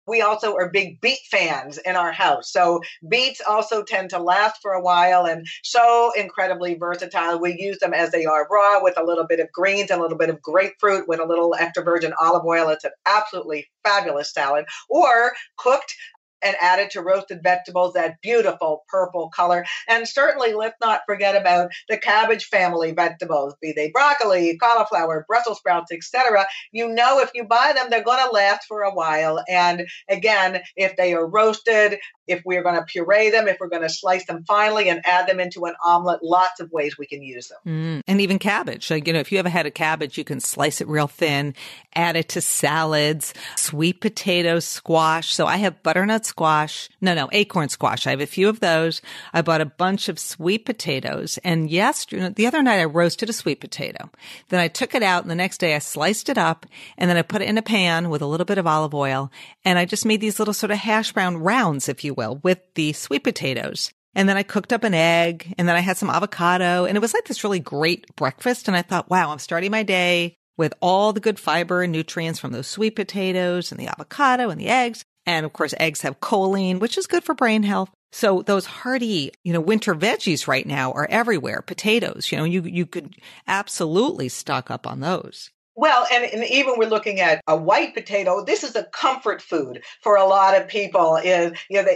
We also are big beet fans in our house. So beets also tend to last for a while and so incredibly versatile. We use them as they are raw with a little bit of greens and a little bit of grapefruit with a little extra virgin olive oil. It's an absolutely fabulous salad, or cooked and added to roasted vegetables, that beautiful purple color. And certainly let's not forget about the cabbage family vegetables, be they broccoli, cauliflower, Brussels sprouts, etc. If you buy them, they're going to last for a while. And again, if they are roasted, if we're going to puree them, if we're going to slice them finely and add them into an omelet, lots of ways we can use them. And even cabbage. Like, if you ever had a cabbage, you can slice it real thin, add it to salads, sweet potato squash. So I have butternut acorn squash. I have a few of those. I bought a bunch of sweet potatoes. And the other night I roasted a sweet potato. Then I took it out and the next day I sliced it up and then I put it in a pan with a little bit of olive oil. And I just made these little sort of hash brown rounds, if you will, with the sweet potatoes. And then I cooked up an egg and then I had some avocado and it was like this really great breakfast. And I thought, wow, I'm starting my day with all the good fiber and nutrients from those sweet potatoes and the avocado and the eggs. And of course, eggs have choline, which is good for brain health. So those hearty, winter veggies right now are everywhere. Potatoes, you could absolutely stock up on those. Well, and even we're looking at a white potato. This is a comfort food for a lot of people.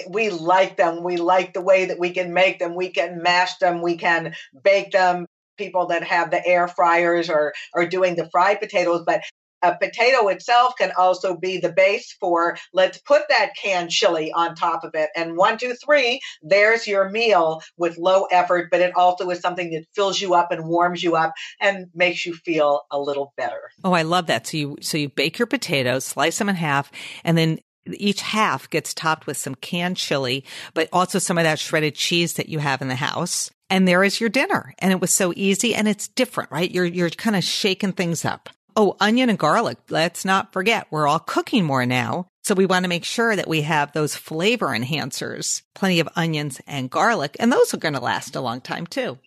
We like them. We like the way that we can make them. We can mash them. We can bake them. People that have the air fryers are doing the fried potatoes, but a potato itself can also be the base for, let's put that canned chili on top of it. And 1, 2, 3, there's your meal with low effort, but it also is something that fills you up and warms you up and makes you feel a little better. Oh, I love that. So you bake your potatoes, slice them in half, and then each half gets topped with some canned chili, but also some of that shredded cheese that you have in the house. And there is your dinner. And it was so easy, and it's different, right? You're kind of shaking things up. Oh, onion and garlic. Let's not forget, we're all cooking more now. So we want to make sure that we have those flavor enhancers, plenty of onions and garlic, and those are going to last a long time too.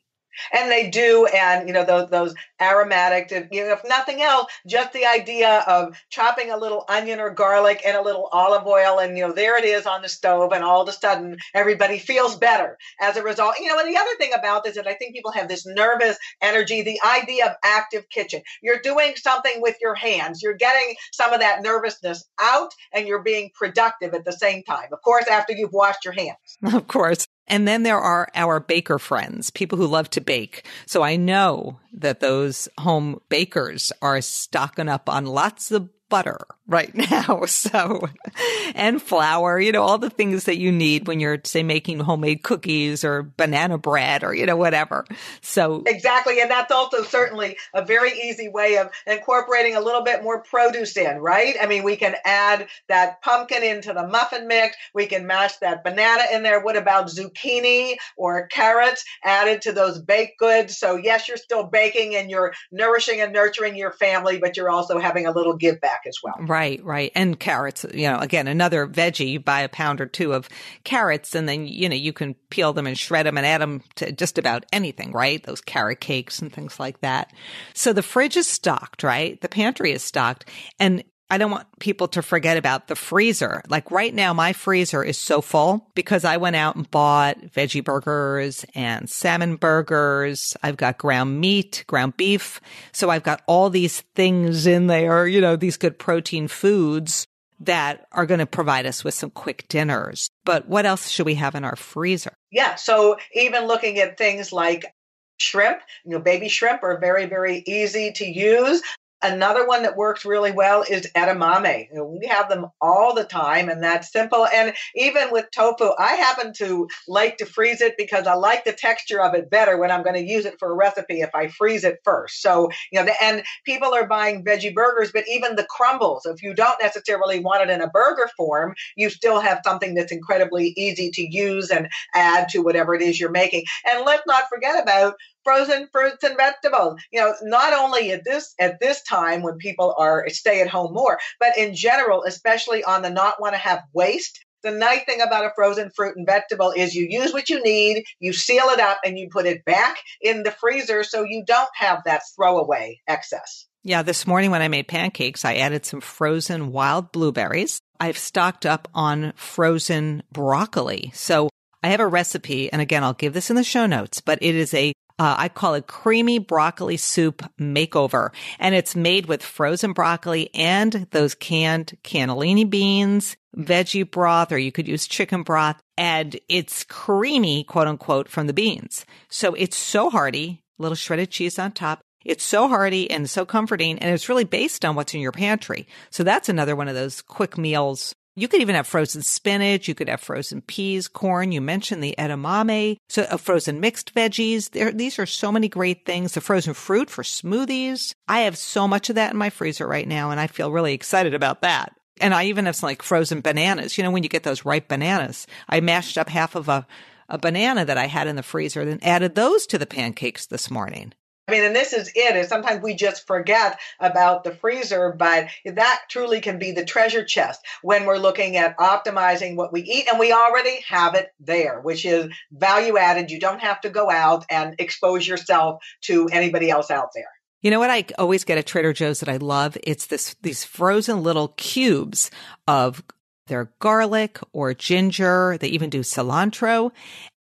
And they do, and those aromatic, if nothing else, just the idea of chopping a little onion or garlic and a little olive oil, and there it is on the stove, and all of a sudden everybody feels better as a result. And the other thing about this is I think people have this nervous energy, the idea of active kitchen. You're doing something with your hands. You're getting some of that nervousness out, and you're being productive at the same time. Of course, after you've washed your hands. Of course. And then there are our baker friends, people who love to bake. So I know that those home bakers are stocking up on lots of butter right now. So, and flour, all the things that you need when you're, say, making homemade cookies or banana bread or, whatever. So exactly. And that's also certainly a very easy way of incorporating a little bit more produce in, right? I mean, we can add that pumpkin into the muffin mix. We can mash that banana in there. What about zucchini or carrots added to those baked goods? So yes, you're still baking and you're nourishing and nurturing your family, but you're also having a little give back as well. Right. And carrots, again, another veggie. You buy a pound or two of carrots, and then, you can peel them and shred them and add them to just about anything, right? Those carrot cakes and things like that. So the fridge is stocked, right? The pantry is stocked. And I don't want people to forget about the freezer. Like right now, my freezer is so full because I went out and bought veggie burgers and salmon burgers. I've got ground meat, ground beef. So I've got all these things in there, these good protein foods that are going to provide us with some quick dinners. But what else should we have in our freezer? Yeah. So even looking at things like shrimp, baby shrimp are very, very easy to use. Another one that works really well is edamame. We have them all the time, and that's simple. And even with tofu, I happen to like to freeze it because I like the texture of it better when I'm going to use it for a recipe if I freeze it first. So, and people are buying veggie burgers, but even the crumbles, if you don't necessarily want it in a burger form, you still have something that's incredibly easy to use and add to whatever it is you're making. And let's not forget about frozen fruits and vegetables. Not only at this time when people are stay at home more, but in general, especially on the not want to have waste. The nice thing about a frozen fruit and vegetable is you use what you need, you seal it up, and you put it back in the freezer so you don't have that throwaway excess. Yeah, this morning when I made pancakes, I added some frozen wild blueberries. I've stocked up on frozen broccoli. So I have a recipe, and again, I'll give this in the show notes, but it is I call it creamy broccoli soup makeover. And it's made with frozen broccoli and those canned cannellini beans, veggie broth, or you could use chicken broth. And it's creamy, quote unquote, from the beans. So it's so hearty, a little shredded cheese on top. It's so hearty and so comforting. And it's really based on what's in your pantry. So that's another one of those quick meals. You could even have frozen spinach. You could have frozen peas, corn. You mentioned the edamame, so frozen mixed veggies. These are so many great things. The frozen fruit for smoothies. I have so much of that in my freezer right now, and I feel really excited about that. And I even have some like frozen bananas. When you get those ripe bananas, I mashed up half of a banana that I had in the freezer, then added those to the pancakes this morning. I mean, and this is sometimes we just forget about the freezer, but that truly can be the treasure chest when we're looking at optimizing what we eat. And we already have it there, which is value added. You don't have to go out and expose yourself to anybody else out there. You know what I always get at Trader Joe's that I love? It's these frozen little cubes of their garlic or ginger. They even do cilantro.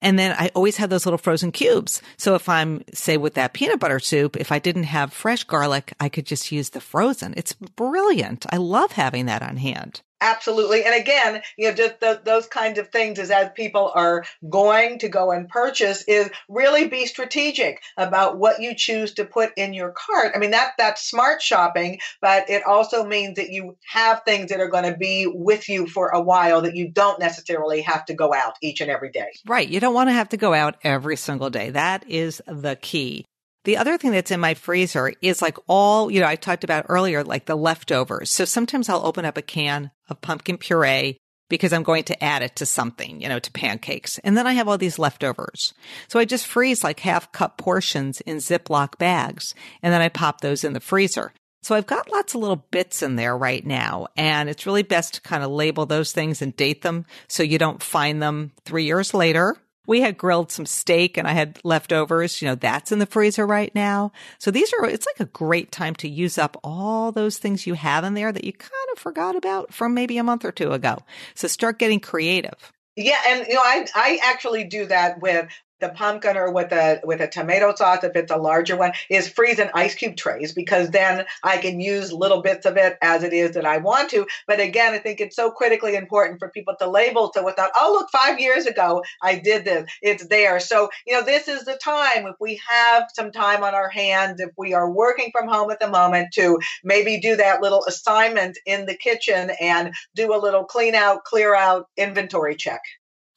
And then I always have those little frozen cubes. So if I'm, say, with that peanut butter soup, if I didn't have fresh garlic, I could just use the frozen. It's brilliant. I love having that on hand. Absolutely. And again, just those kinds of things is as people are going to go and purchase is really be strategic about what you choose to put in your cart. I mean, that's smart shopping, but it also means that you have things that are going to be with you for a while that you don't necessarily have to go out each and every day. Right. You don't want to have to go out every single day. That is the key. The other thing that's in my freezer is like all, I talked about earlier, like the leftovers. So sometimes I'll open up a can of pumpkin puree because I'm going to add it to something, to pancakes. And then I have all these leftovers. So I just freeze like half cup portions in Ziploc bags. And then I pop those in the freezer. So I've got lots of little bits in there right now. And it's really best to kind of label those things and date them so you don't find them 3 years later. We had grilled some steak and I had leftovers, that's in the freezer right now. So it's like a great time to use up all those things you have in there that you kind of forgot about from maybe a month or two ago. So start getting creative. Yeah. And, I actually do that with the pumpkin or with a tomato sauce, if it's a larger one, is freeze in ice cube trays because then I can use little bits of it as it is that I want to. But again, I think it's so critically important for people to label so without, oh, look, 5 years ago, I did this. It's there. So, this is the time if we have some time on our hands, if we are working from home at the moment to maybe do that little assignment in the kitchen and do a little clean out, clear out inventory check.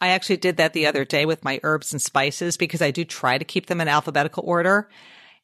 I actually did that the other day with my herbs and spices because I do try to keep them in alphabetical order.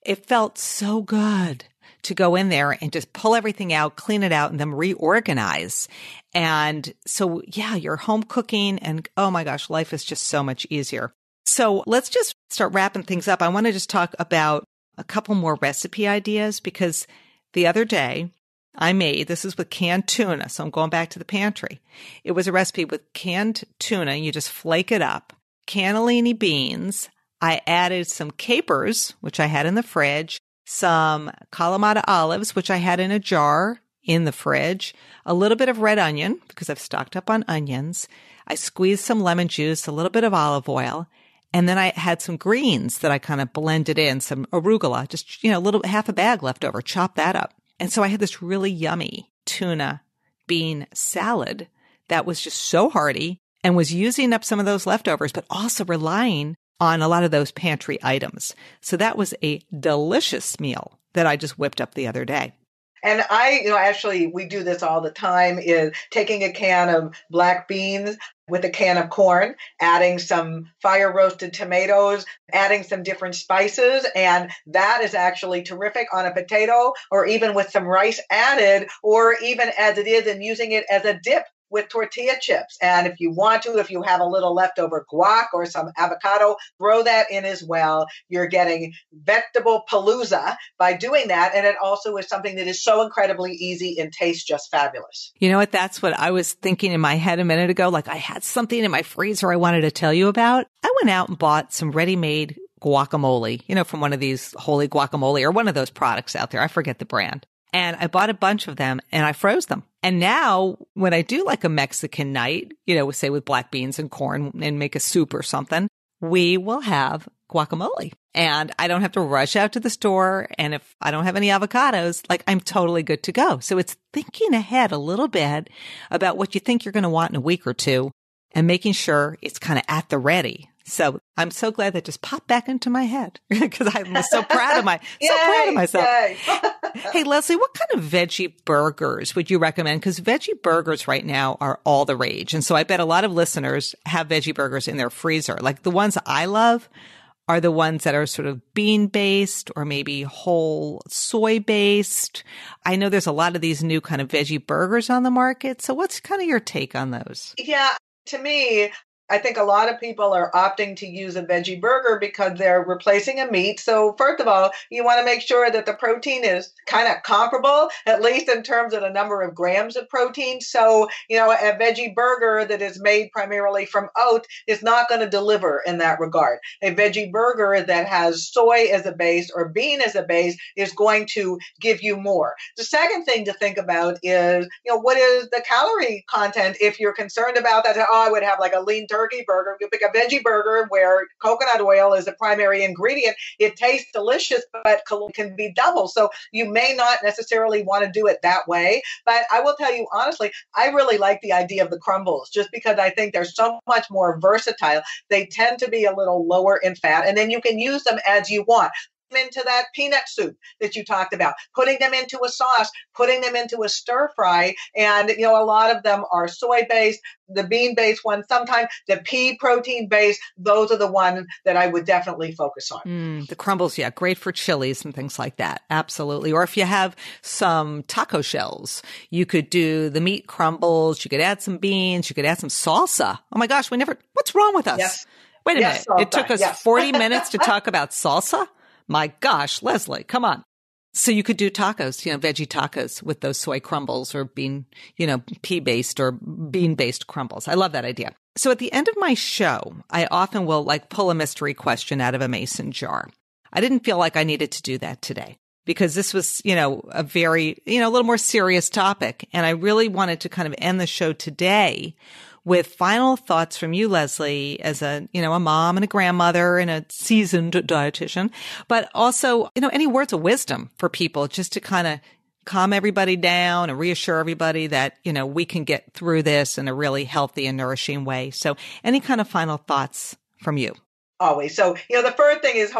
It felt so good to go in there and just pull everything out, clean it out, and then reorganize. And so, yeah, you're home cooking and oh my gosh, life is just so much easier. So let's just start wrapping things up. I want to just talk about a couple more recipe ideas because the other day, this is with canned tuna, so I'm going back to the pantry. It was a recipe with canned tuna. You just flake it up. Cannellini beans. I added some capers, which I had in the fridge, some Kalamata olives, which I had in a jar in the fridge, a little bit of red onion, because I've stocked up on onions. I squeezed some lemon juice, a little bit of olive oil, and then I had some greens that I kind of blended in, some arugula, just, half a bag left over, chop that up. And so I had this really yummy tuna bean salad that was just so hearty and was using up some of those leftovers, but also relying on a lot of those pantry items. So that was a delicious meal that I just whipped up the other day. And actually, we do this all the time, is taking a can of black beans with a can of corn, adding some fire roasted tomatoes, adding some different spices. And that is actually terrific on a potato or even with some rice added, or even as it is and using it as a dip with tortilla chips. And if you want to, if you have a little leftover guac or some avocado, throw that in as well. You're getting vegetable palooza by doing that. And it also is something that is so incredibly easy and tastes just fabulous. You know what? That's what I was thinking in my head a minute ago. Like I had something in my freezer I wanted to tell you about. I went out and bought some ready-made guacamole, from one of these Holy Guacamole or one of those products out there. I forget the brand. And I bought a bunch of them and I froze them. And now when I do like a Mexican night, say with black beans and corn and make a soup or something, we will have guacamole and I don't have to rush out to the store. And if I don't have any avocados, like I'm totally good to go. So it's thinking ahead a little bit about what you think you're going to want in a week or two and making sure it's kind of at the ready. So I'm so glad that just popped back into my head because I'm so proud of myself. Hey, Leslie, what kind of veggie burgers would you recommend? Because veggie burgers right now are all the rage. And so I bet a lot of listeners have veggie burgers in their freezer. Like the ones I love are the ones that are sort of bean-based or maybe whole soy-based. I know there's a lot of these new kind of veggie burgers on the market. So what's kind of your take on those? Yeah, to me, I think a lot of people are opting to use a veggie burger because they're replacing a meat. So first of all, you want to make sure that the protein is kind of comparable, at least in terms of the number of grams of protein. So, a veggie burger that is made primarily from oat is not going to deliver in that regard. A veggie burger that has soy as a base or bean as a base is going to give you more. The second thing to think about is, what is the calorie content if you're concerned about that? I would have like a lean turkey burger. You pick a veggie burger where coconut oil is the primary ingredient. It tastes delicious, but can be double. So you may not necessarily want to do it that way. But I will tell you honestly, I really like the idea of the crumbles just because I think they're so much more versatile. They tend to be a little lower in fat, and then you can use them as you want. Into that peanut soup that you talked about, putting them into a sauce, putting them into a stir fry. And, a lot of them are soy based, the bean based ones, sometimes the pea protein based. Those are the ones that I would definitely focus on. The crumbles, yeah, great for chilies and things like that. Absolutely. Or if you have some taco shells, you could do the meat crumbles. You could add some beans. You could add some salsa. Oh my gosh, what's wrong with us? Yes. Wait a minute. Salsa. It took us 40 minutes to talk about salsa? My gosh, Leslie, come on. So you could do tacos, veggie tacos with those soy crumbles or bean, pea-based or bean-based crumbles. I love that idea. So at the end of my show, I often will pull a mystery question out of a mason jar. I didn't feel like I needed to do that today because this was, a very, a little more serious topic. And I really wanted to kind of end the show today with final thoughts from you, Leslie, as a mom and a grandmother and a seasoned dietitian, but also, any words of wisdom for people just to kind of calm everybody down and reassure everybody that, we can get through this in a really healthy and nourishing way. So any kind of final thoughts from you? Always. So, the first thing is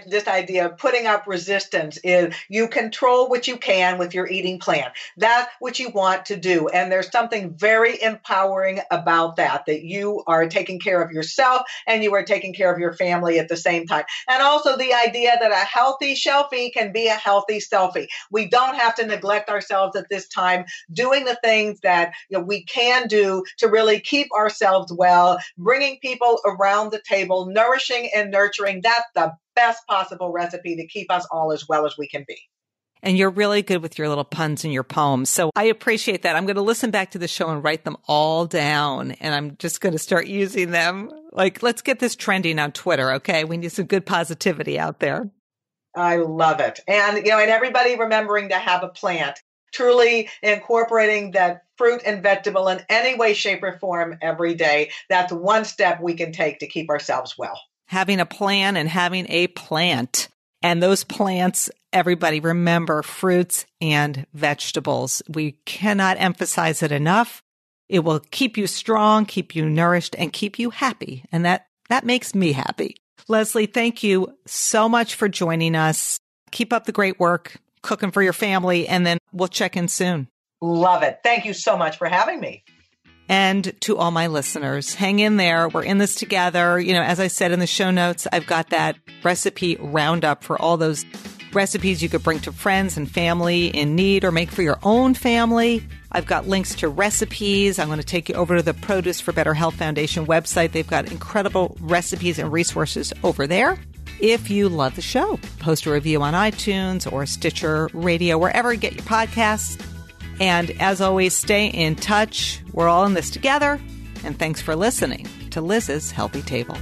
this idea of putting up resistance is you control what you can with your eating plan. That's what you want to do. And there's something very empowering about that you are taking care of yourself and you are taking care of your family at the same time. And also the idea that a healthy shelfie can be a healthy selfie. We don't have to neglect ourselves at this time, doing the things that we can do to really keep ourselves well, bringing people around the table, nourishing and nurturing. That's the best possible recipe to keep us all as well as we can be. And you're really good with your little puns and your poems. So I appreciate that. I'm going to listen back to the show and write them all down. And I'm just going to start using them. Let's get this trending on Twitter. Okay. We need some good positivity out there. I love it. And, and everybody remembering to have a plant, truly incorporating that fruit and vegetable in any way, shape, or form every day. That's one step we can take to keep ourselves well. Having a plan and having a plant. And those plants, everybody remember, fruits and vegetables. We cannot emphasize it enough. It will keep you strong, keep you nourished, and keep you happy. And that makes me happy. Leslie, thank you so much for joining us. Keep up the great work, cooking for your family, and then we'll check in soon. Love it. Thank you so much for having me. And to all my listeners, hang in there. We're in this together. As I said in the show notes, I've got that recipe roundup for all those recipes you could bring to friends and family in need or make for your own family. I've got links to recipes. I'm going to take you over to the Produce for Better Health Foundation website. They've got incredible recipes and resources over there. If you love the show, post a review on iTunes or Stitcher Radio, wherever you get your podcasts. And as always, stay in touch. We're all in this together. And thanks for listening to Liz's Healthy Table.